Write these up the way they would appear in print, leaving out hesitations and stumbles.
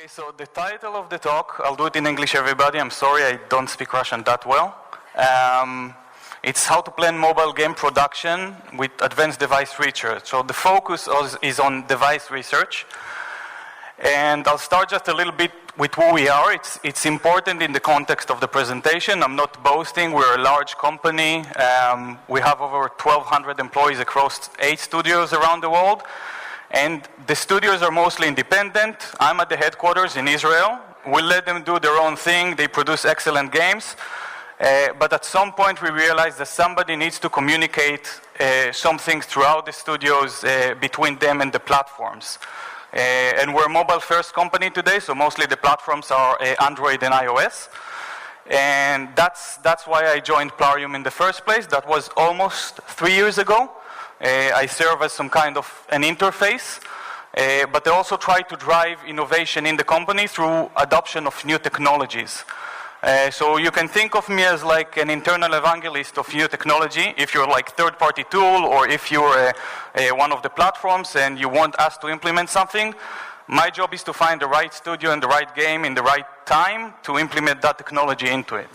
Okay, so the title of the talk, I'll do it in English, everybody. I'm sorry, I don't speak Russian that well. It's how to plan mobile game production with advanced device research. So the focus is on device research. And I'll start just a little bit with who we are. It's important in the context of the presentation. I'm not boasting. We're a large company. We have over 1,200 employees across 8 studios around the world. And the studios are mostly independent. I'm at the headquarters in Israel. We let them do their own thing. They produce excellent games. But at some point we realized that somebody needs to communicate some things throughout the studios between them and the platforms. And we're a mobile-first company today, so mostly the platforms are Android and iOS. And that's why I joined Plarium in the first place. That was almost 3 years ago. I serve as some kind of an interface, but I also try to drive innovation in the company through adoption of new technologies. So you can think of me as like an internal evangelist of new technology. If you're like third-party tool, or if you're one of the platforms and you want us to implement something, my job is to find the right studio and the right game in the right time to implement that technology into it.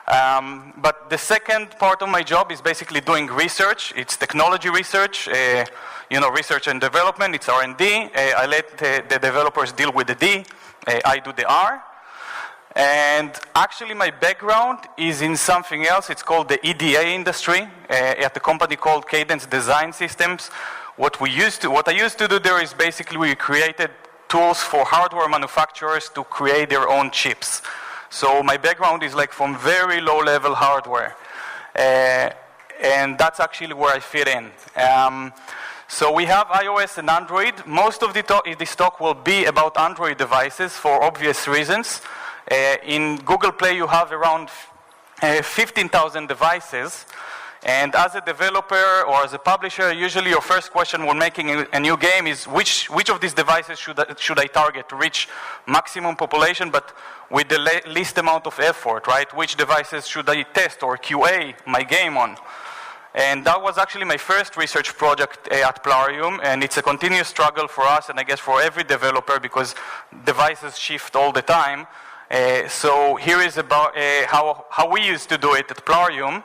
But the second part of my job is basically doing research. It's technology research, research and development. It's R&D. I let the developers deal with the D. I do the R. And actually my background is in something else. It's called the EDA industry at a company called Cadence Design Systems. What I used to do there is basically we created tools for hardware manufacturers to create their own chips. So my background is like from very low-level hardware. And that's actually where I fit in. So we have iOS and Android. Most of this talk will be about Android devices for obvious reasons. In Google Play, you have around 15,000 devices. And as a developer or as a publisher, usually your first question when making a new game is which of these devices should I target to reach maximum population, but with the least amount of effort, right? Which devices should I test or QA my game on? And that was actually my first research project at Plarium, and it's a continuous struggle for us and I guess for every developer because devices shift all the time. So here is about how we used to do it at Plarium.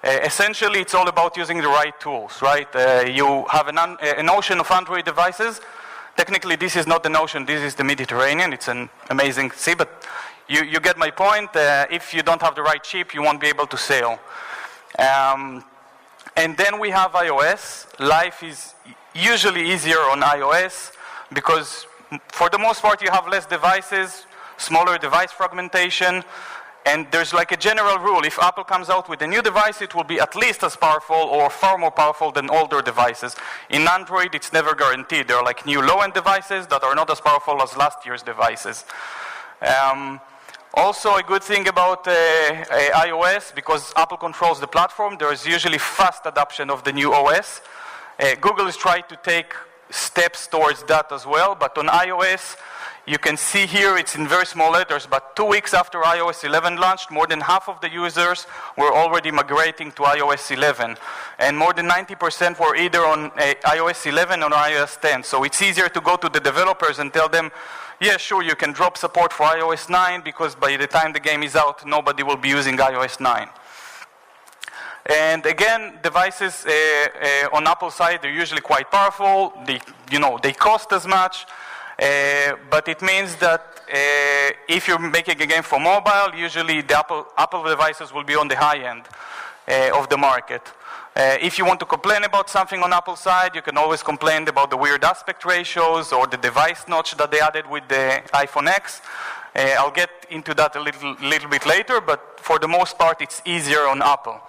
Essentially, it's all about using the right tools, right? You have an ocean of Android devices. Technically, this is not an ocean, this is the Mediterranean. It's an amazing sea, but you get my point. If you don't have the right chip, you won't be able to sail. And then we have iOS. Life is usually easier on iOS because for the most part, you have less devices, smaller device fragmentation. And there's like a general rule, if Apple comes out with a new device, it will be at least as powerful or far more powerful than older devices. In Android, it's never guaranteed. There are like new low-end devices that are not as powerful as last year's devices. Also, a good thing about iOS, because Apple controls the platform, there is usually fast adoption of the new OS. Google is trying to take steps towards that as well, but on iOS, you can see here it's in very small letters, but 2 weeks after iOS 11 launched, more than half of the users were already migrating to iOS 11. And more than 90% were either on iOS 11 or iOS 10. So it's easier to go to the developers and tell them, yeah, sure, you can drop support for iOS 9 because by the time the game is out, nobody will be using iOS 9. And again, devices on Apple's side, they're usually quite powerful. They cost as much. But it means that if you're making a game for mobile, usually the Apple devices will be on the high end of the market. If you want to complain about something on Apple's side, you can always complain about the weird aspect ratios or the device notch that they added with the iPhone X. I'll get into that a little bit later, but for the most part, it's easier on Apple.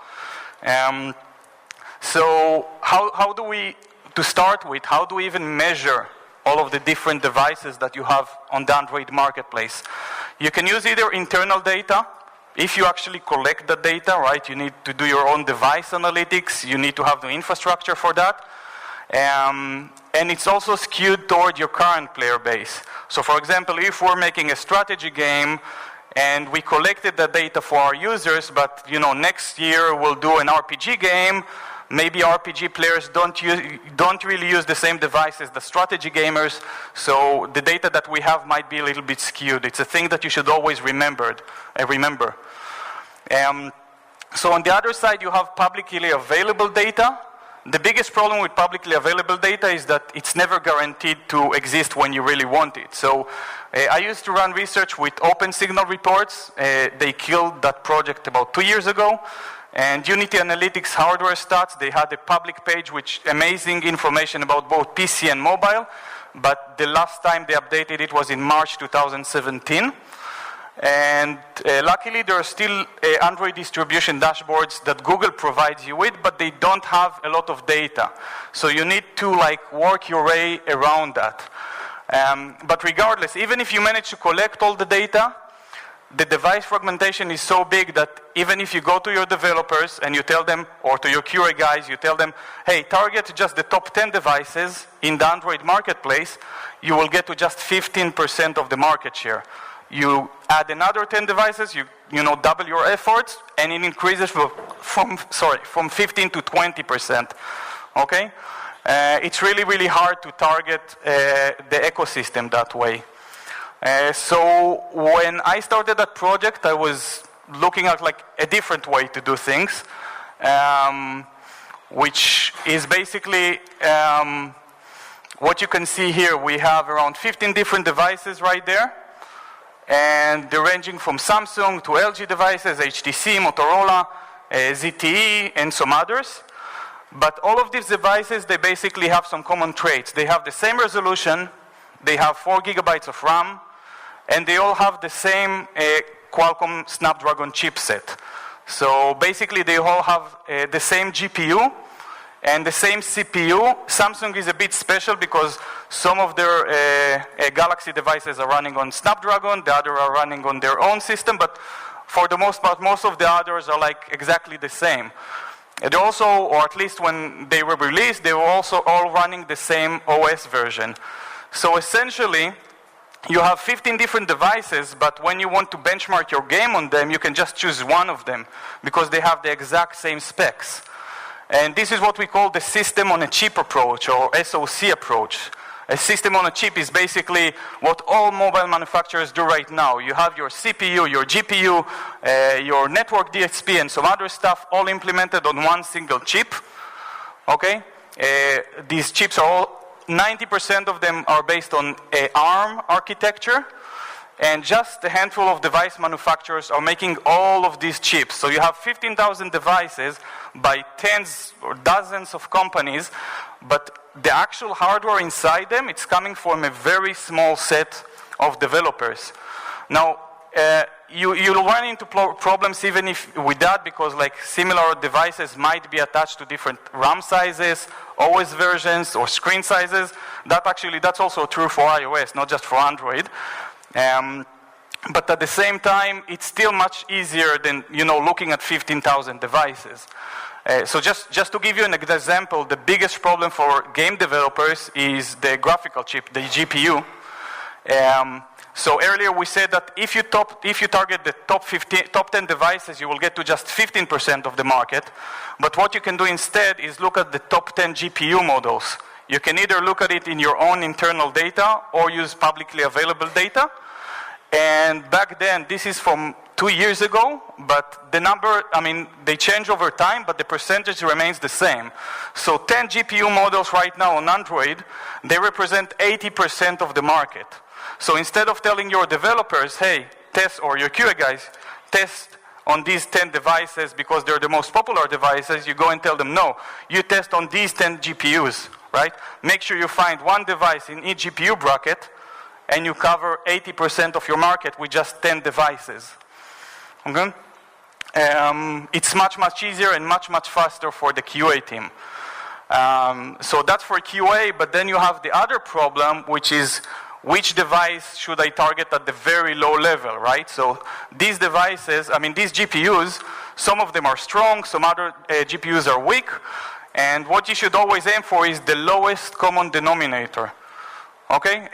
So to start with, how do we even measure all of the different devices that you have on the Android marketplace? You can use either internal data. If you actually collect the data, right, you need to do your own device analytics. You need to have the infrastructure for that. And it's also skewed toward your current player base. So for example, if we're making a strategy game and we collected the data for our users, but next year we'll do an RPG game, Maybe RPG players don't really use the same device as the strategy gamers, so the data that we have might be a little bit skewed. It's a thing that you should always remember. So on the other side, you have publicly available data. The biggest problem with publicly available data is that it's never guaranteed to exist when you really want it. So I used to run research with open signal reports. They killed that project about 2 years ago. And Unity Analytics hardware stats, they had a public page with amazing information about both PC and mobile. But the last time they updated it was in March 2017. And luckily there are still Android distribution dashboards that Google provides you with, but they don't have a lot of data. So you need to work your way around that. But regardless, even if you manage to collect all the data, the device fragmentation is so big that even if you go to your developers and you tell them, or to your QA guys, you tell them, hey, target just the top 10 devices in the Android marketplace, you will get to just 15% of the market share. You add another 10 devices, you double your efforts, and it increases from 15 to 20%. Okay, it's really, really hard to target the ecosystem that way. So when I started that project, I was looking at a different way to do things, which is basically what you can see here. We have around 15 different devices right there. And they're ranging from Samsung to LG devices, HTC, Motorola, ZTE, and some others. But all of these devices, they basically have some common traits. They have the same resolution, they have 4 gigabytes of RAM, and they all have the same Qualcomm Snapdragon chipset. So basically, they all have the same GPU and the same CPU. Samsung is a bit special because some of their Galaxy devices are running on Snapdragon, the other are running on their own system, but for the most part, most of the others are exactly the same. And also, or at least when they were released, they were also all running the same OS version. So essentially, you have 15 different devices, but when you want to benchmark your game on them, you can just choose one of them because they have the exact same specs. And this is what we call the system on a chip approach, or SoC approach. A system on a chip is basically what all mobile manufacturers do right now. You have your CPU, your GPU, your network DSP, and some other stuff all implemented on one single chip. Okay? These chips are all, 90% of them are based on ARM architecture. And just a handful of device manufacturers are making all of these chips. So you have 15,000 devices by tens or dozens of companies, but the actual hardware inside them, it's coming from a very small set of developers. Now, you'll run into problems even if with that, because similar devices might be attached to different RAM sizes, OS versions, or screen sizes. That's also true for iOS, not just for Android. But at the same time, it's still much easier than looking at 15,000 devices. So just to give you an example, the biggest problem for game developers is the graphical chip, the GPU. So earlier we said that if you target the top 10 devices, you will get to just 15% of the market. But what you can do instead is look at the top 10 GPU models. You can either look at it in your own internal data or use publicly available data. And back then, this is from 2 years ago, but the number, they change over time, but the percentage remains the same. So 10 GPU models right now on Android, they represent 80% of the market. So instead of telling your developers, hey, test, or your QA guys, test on these 10 devices because they're the most popular devices, you go and tell them, no, you test on these 10 GPUs, right? Make sure you find one device in each GPU bracket, and you cover 80% of your market with just 10 devices. Okay? It's much, much easier and much, much faster for the QA team. So that's for QA, but then you have the other problem, which is which device should I target at the very low level, right? So these devices, these GPUs, some of them are strong, some other GPUs are weak, and what you should always aim for is the lowest common denominator. Okay,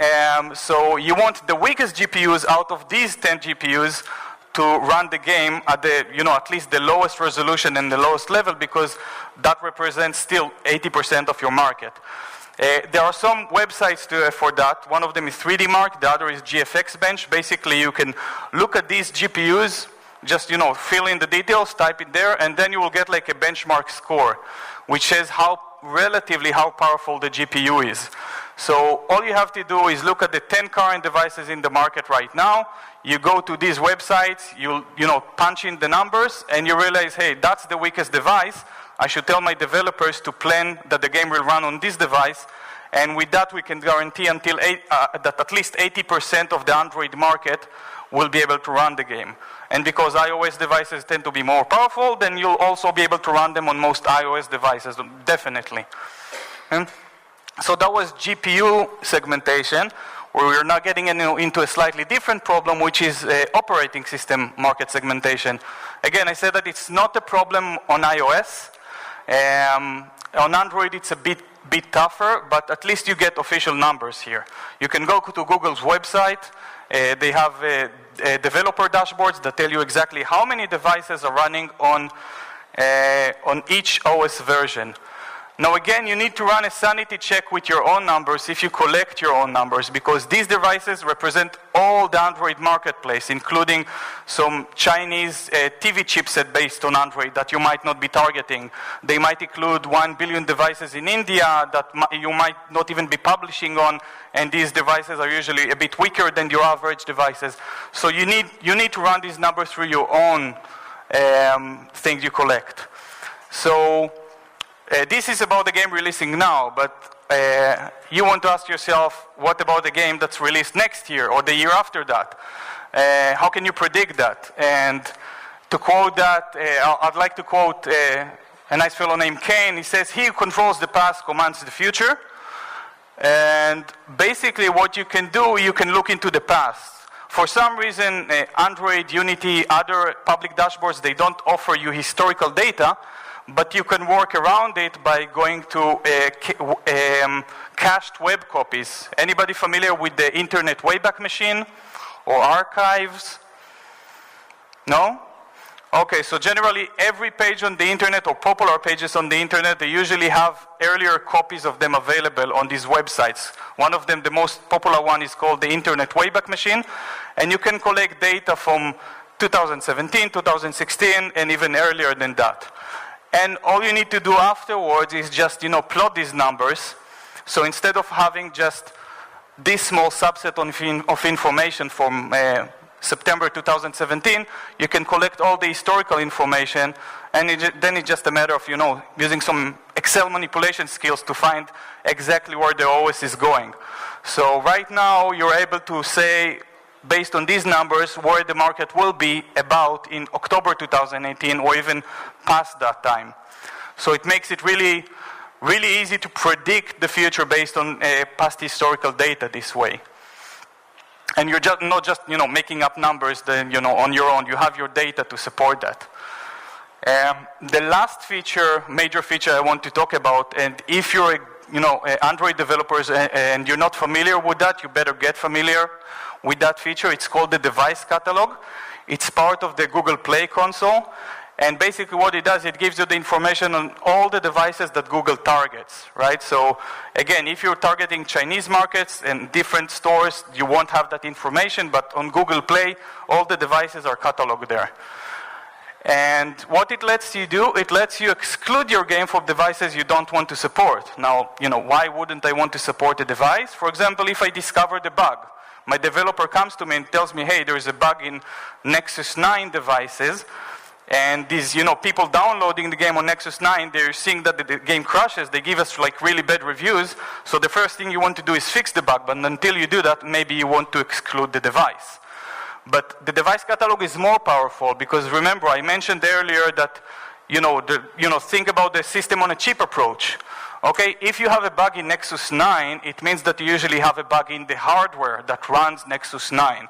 so you want the weakest GPUs out of these 10 GPUs to run the game at the, at least the lowest resolution and the lowest level, because that represents still 80% of your market. There are some websites for that. One of them is 3D Mark, the other is GFX Bench. Basically, you can look at these GPUs, just, fill in the details, type it there, and then you will get like a benchmark score, which says relatively how powerful the GPU is. So all you have to do is look at the 10 current devices in the market right now. You go to these websites, you punch in the numbers, and you realize, hey, that's the weakest device. I should tell my developers to plan that the game will run on this device. And with that, we can guarantee that at least 80% of the Android market will be able to run the game. And because iOS devices tend to be more powerful, then you'll also be able to run them on most iOS devices, definitely. So that was GPU segmentation, where we're now getting into a slightly different problem, which is operating system market segmentation. Again, I said that it's not a problem on iOS. On Android, it's a bit tougher, but at least you get official numbers here. You can go to Google's website. They have developer dashboards that tell you exactly how many devices are running on each OS version. Now again, you need to run a sanity check with your own numbers if you collect your own numbers, because these devices represent all the Android marketplace, including some Chinese TV chipset based on Android that you might not be targeting. They might include 1 billion devices in India that you might not even be publishing on, and these devices are usually a bit weaker than your average devices. So you need to run these numbers through your own things you collect. So this is about the game releasing now, but you want to ask yourself, what about the game that's released next year or the year after that? How can you predict that? And to quote that, I'd like to quote a nice fellow named Kane. He says, "He who controls the past commands the future." And basically what you can do, you can look into the past. For some reason, Android, Unity, other public dashboards, they don't offer you historical data, but you can work around it by going to cached web copies. Anybody familiar with the internet Wayback machine or archives? No? Okay, so generally every page on the internet or popular pages on the internet, they usually have earlier copies of them available on these websites. One of them, the most popular one, is called the internet Wayback machine, and you can collect data from 2017, 2016, and even earlier than that. And all you need to do afterwards is just, plot these numbers. So instead of having just this small subset of information from September 2017, you can collect all the historical information, and then it's just a matter of, using some Excel manipulation skills to find exactly where the OS is going. So right now, you're able to say, based on these numbers, where the market will be about in October 2018 or even past that time. So it makes it really, really easy to predict the future based on past historical data this way. And you're just not just, making up numbers then, on your own. You have your data to support that. The last feature, major feature I want to talk about, and if you're Android developers and you're not familiar with that, you better get familiar with that feature. It's called the device catalog. It's part of the Google Play console. And basically what it does, it gives you the information on all the devices that Google targets, right? So again, if you're targeting Chinese markets and different stores, you won't have that information, but on Google Play, all the devices are cataloged there. And what it lets you do, it lets you exclude your game from devices you don't want to support. Now, why wouldn't I want to support a device? For example, if I discovered a bug, my developer comes to me and tells me, hey, there is a bug in Nexus 9 devices, and these, people downloading the game on Nexus 9, they're seeing that the game crashes. They give us like really bad reviews. So the first thing you want to do is fix the bug. But until you do that, maybe you want to exclude the device. But the device catalog is more powerful because remember, I mentioned earlier that, think about the system on a chip approach. Okay, if you have a bug in Nexus 9, it means that you usually have a bug in the hardware that runs Nexus 9.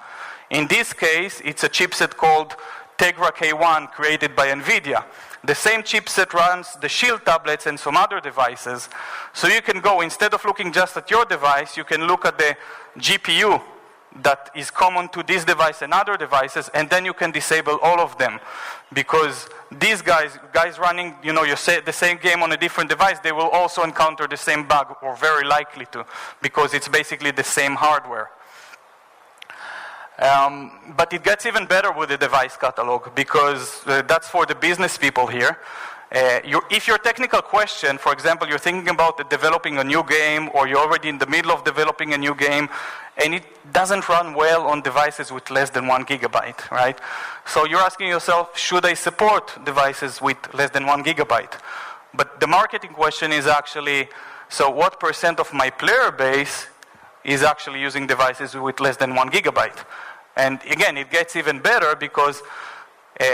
In this case, it's a chipset called Tegra K1 created by NVIDIA. The same chipset runs the Shield tablets and some other devices. So you can go, instead of looking just at your device, you can look at the GPU that is common to this device and other devices, and then you can disable all of them. Because these guys running, the same game on a different device, they will also encounter the same bug, or very likely to, because it's basically the same hardware. But it gets even better with the device catalog, because that's for the business people here. If your technical question, for example, you're thinking about developing a new game, or you're already in the middle of developing a new game, and it doesn't run well on devices with less than 1 gigabyte, right? So you're asking yourself, should I support devices with less than 1 gigabyte? But the marketing question is actually, so what % of my player base is actually using devices with less than 1 gigabyte? And again, it gets even better, because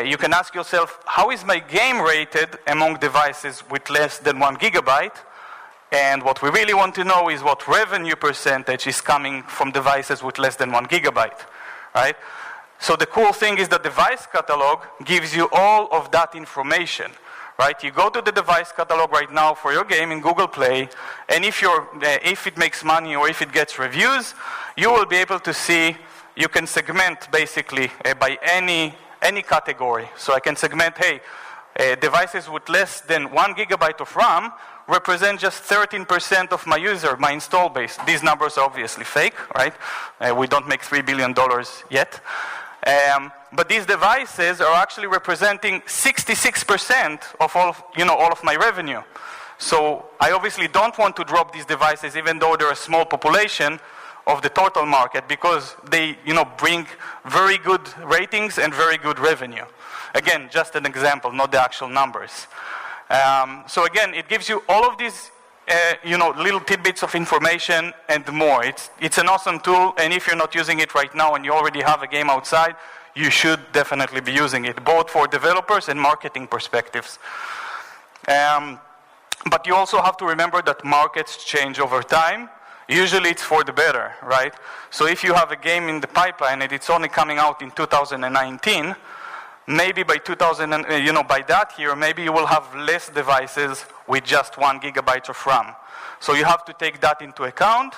you can ask yourself, how is my game rated among devices with less than 1 gigabyte? And what we really want to know is what revenue percentage is coming from devices with less than 1 gigabyte, right? So the cool thing is that device catalog gives you all of that information, right? You go to the device catalog right now for your game in Google Play, and if it makes money or if it gets reviews, you will be able to see, you can segment basically by any category. So I can segment, hey, devices with less than 1 gigabyte of RAM represent just 13% of my install base. These numbers are obviously fake, right? We don't make $3 billion yet. But these devices are actually representing 66% of all of my revenue. So I obviously don't want to drop these devices, even though they're a small population of the total market, because they bring very good ratings and very good revenue. Again, just an example, not the actual numbers. So again, it gives you all of these little tidbits of information and more. It's an awesome tool, and if you're not using it right now and you already have a game outside, you should definitely be using it, both for developers and marketing perspectives. But you also have to remember that markets change over time. Usually it's for the better, right? So if you have a game in the pipeline and it's only coming out in 2019, maybe by by that year, maybe you will have less devices with just 1 gigabyte of RAM. So you have to take that into account.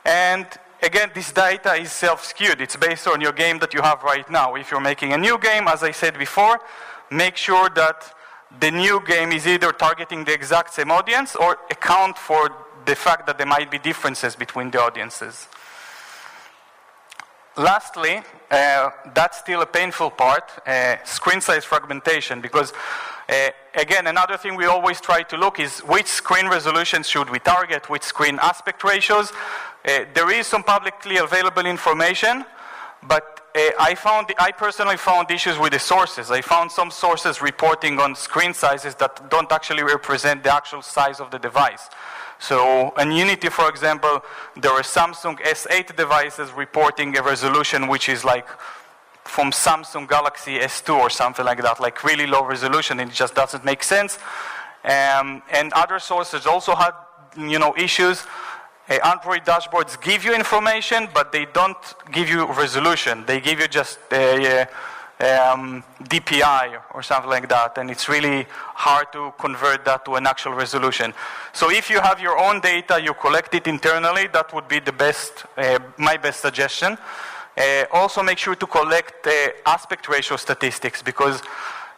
And again, this data is self-skewed. It's based on your game that you have right now. If you're making a new game, as I said before, make sure that the new game is either targeting the exact same audience or account for the fact that there might be differences between the audiences. Lastly, that's still a painful part, screen size fragmentation, because again, another thing we always try to look is which screen resolutions should we target, which screen aspect ratios. There is some publicly available information, but I personally found issues with the sources. I found some sources reporting on screen sizes that don't actually represent the actual size of the device. So in Unity, for example, there are Samsung S8 devices reporting a resolution which is like from Samsung Galaxy S2 or something like that, like really low resolution, and it just doesn't make sense. And other sources also had, issues. Android dashboards give you information, but they don't give you resolution. They give you just DPI or something like that, and it's really hard to convert that to an actual resolution. So if you have your own data, you collect it internally, that would be the best, my best suggestion. Also make sure to collect aspect ratio statistics, because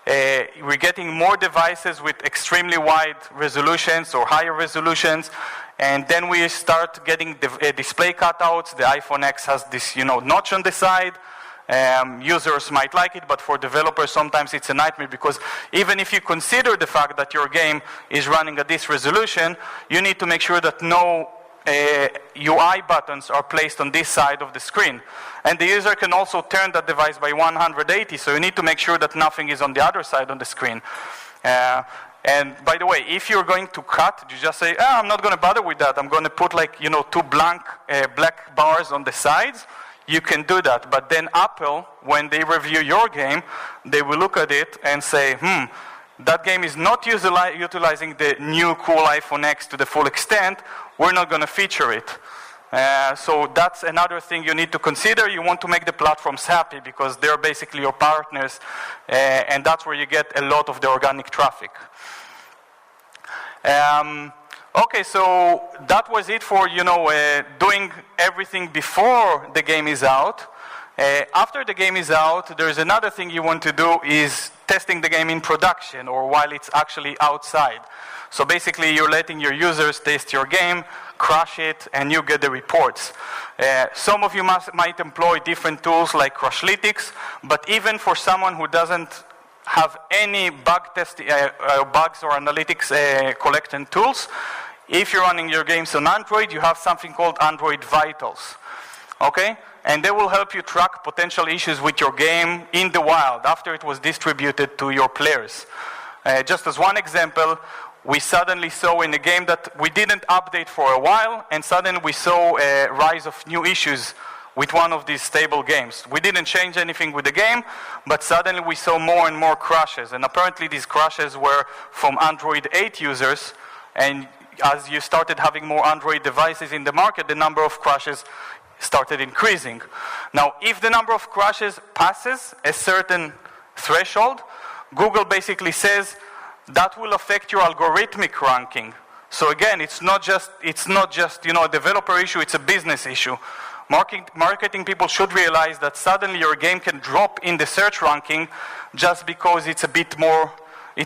we're getting more devices with extremely wide resolutions or higher resolutions, and then we start getting display cutouts. The iPhone X has this, notch on the side. Users might like it, but for developers sometimes it's a nightmare, because even if you consider the fact that your game is running at this resolution, you need to make sure that no UI buttons are placed on this side of the screen. And the user can also turn that device by 180, so you need to make sure that nothing is on the other side of the screen. And by the way, if you're going to cut, you just say, I'm not going to bother with that. I'm going to put two blank black bars on the sides. You can do that, but then Apple, when they review your game, they will look at it and say, that game is not utilizing the new cool iPhone X to the full extent, we're not going to feature it. So that's another thing you need to consider. You want to make the platforms happy, because they're basically your partners, and that's where you get a lot of the organic traffic. Okay, so that was it for, doing everything before the game is out. After the game is out, there's another thing you want to do is testing the game in production or while it's actually outside. So basically you're letting your users test your game, crash it, and you get the reports. Some of you might employ different tools like Crashlytics, but even for someone who doesn't have any bug testing, bugs or analytics collection tools, if you're running your games on Android, you have something called Android Vitals. Okay? And they will help you track potential issues with your game in the wild after it was distributed to your players. Just as one example, we suddenly saw in a game that we didn't update for a while, and suddenly we saw a rise of new issues with one of these stable games. We didn't change anything with the game, but suddenly we saw more and more crashes. And apparently these crashes were from Android 8 users, and as you started having more Android devices in the market, the number of crashes started increasing. Now, if the number of crashes passes a certain threshold, Google basically says that will affect your algorithmic ranking. So again, it's not just a developer issue, it's a business issue. Marketing people should realize that suddenly your game can drop in the search ranking just because it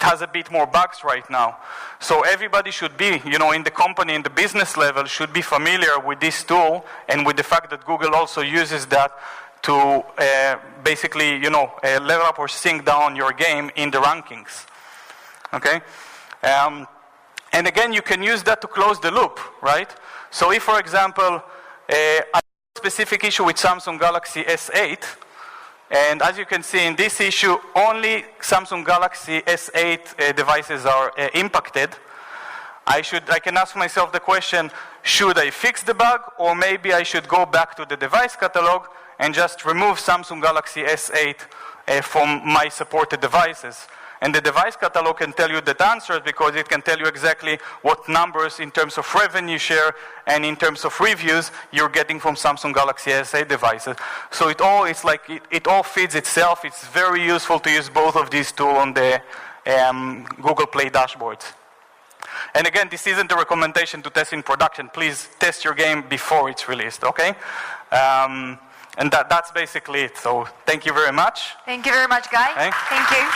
has a bit more bugs right now. So everybody should be, in the company, in the business level, should be familiar with this tool and with the fact that Google also uses that to basically, level up or sync down your game in the rankings. Okay? And again, you can use that to close the loop, right? So if, for example, I have a specific issue with Samsung Galaxy S8, and as you can see in this issue, only Samsung Galaxy S8 devices are impacted. I can ask myself the question, should I fix the bug, or maybe I should go back to the device catalog and just remove Samsung Galaxy S8 from my supported devices? And the device catalog can tell you the answers because it can tell you exactly what numbers in terms of revenue share and in terms of reviews you're getting from Samsung Galaxy S8 devices. So it all feeds itself. It's very useful to use both of these tools on the Google Play dashboards. And again, this isn't a recommendation to test in production. Please test your game before it's released, okay? And that's basically it. So thank you very much. Thank you very much, Guy. Okay. Thank you.